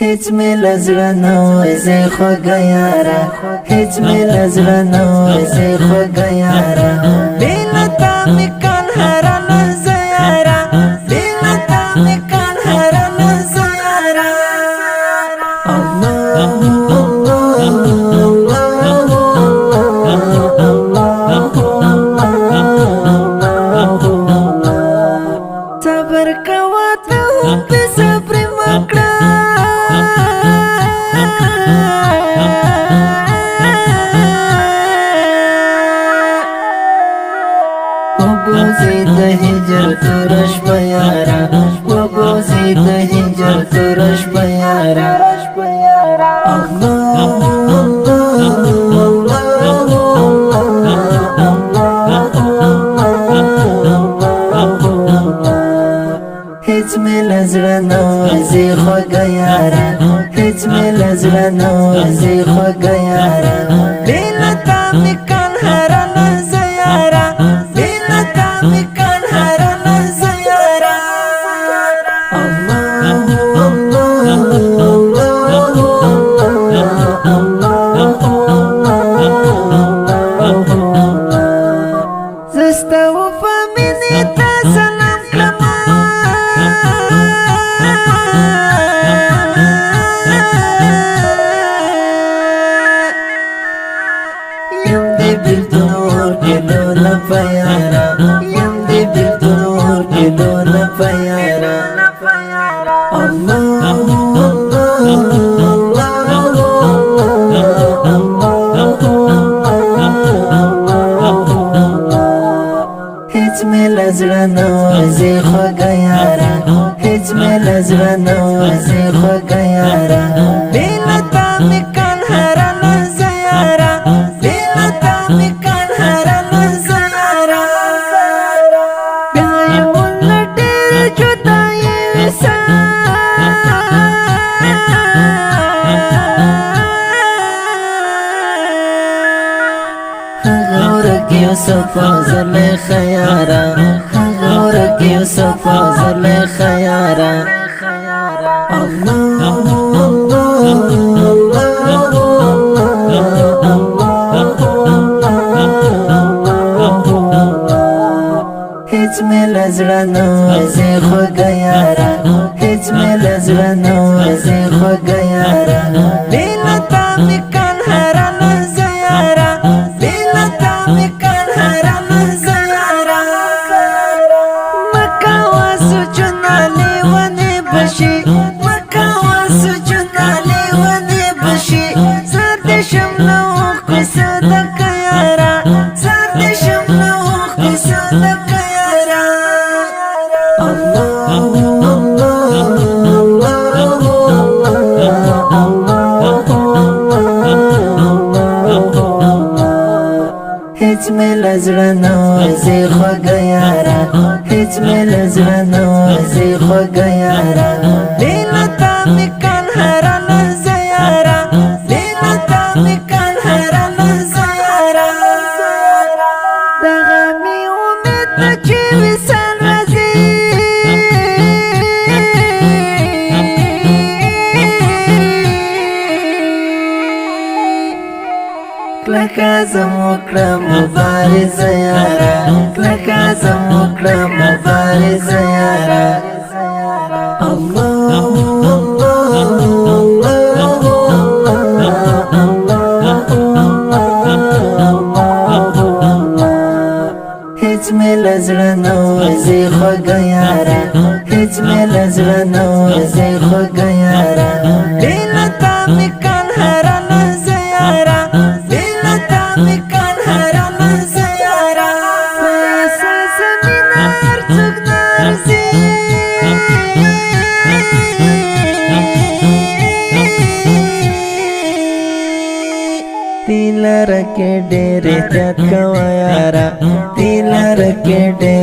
هیچ می لزړه نو زه خوږه یاره هیچ می لزړه نو زه خوږه یاره بلتا می کان هر لحظه یاره بلتا می کان هر لحظه یاره الله صبر کوا ته په صبر مکړه وګوزي د هجر ترش پیارا وګوزي د هجر ترش پیارا الله هیچ می لزړه نو زه خوږه یاره هیچ می لزړه نو زه خوږه یاره بلتا می کان هر لحظه یاره بلتا می کان هر لحظه یاره الله زستا وفا مینې ته سلام کړم پیارا یم دی بیلتون کلون پیارا الله هیچ می لزړه نو زه خوږه یاره هیچ می لزړه نو زه خوږه یاره بلتا می کان هر لحظه یاره بلتا می کان هر لحظه یاره بیا ولټه جدای وسه غورکیو صفا زله خیارا غورکیو صفا زله خیارا الله هیچ می لزړه نو زه خوږه یاره هیچ می لزړه نو زه خوږه یاره بلتا می کان هر لحظه یاره بلتا می کان هر لحظه یاره مکه واسجنا لیونی بشي مکه واسجنا لیونی بشي زرد شملو قصه دک یاره زرد شملو قصه دک هیچ می لزړه نو زه خوږه یاره هیچ می لزړه نو زه خوږه یاره بلتا می کان هر لحظه یاره بلتا می کان هر لحظه یاره دغه می امید چې وصال راځي کلکه زموکړه مبارزه یاره کلکه زموکړه مبارزه یاره الله هیچ می لزړه نو زه خوږه یاره هیچ می لزړه نو زه خوږه یاره بلتا می کان هر لحظه یاره بلتا می کان هر لحظه یاره اساس مینا هر څوک نارزي تیلر کې ډېر احتیاط کوه یاره تیلر کې ډېر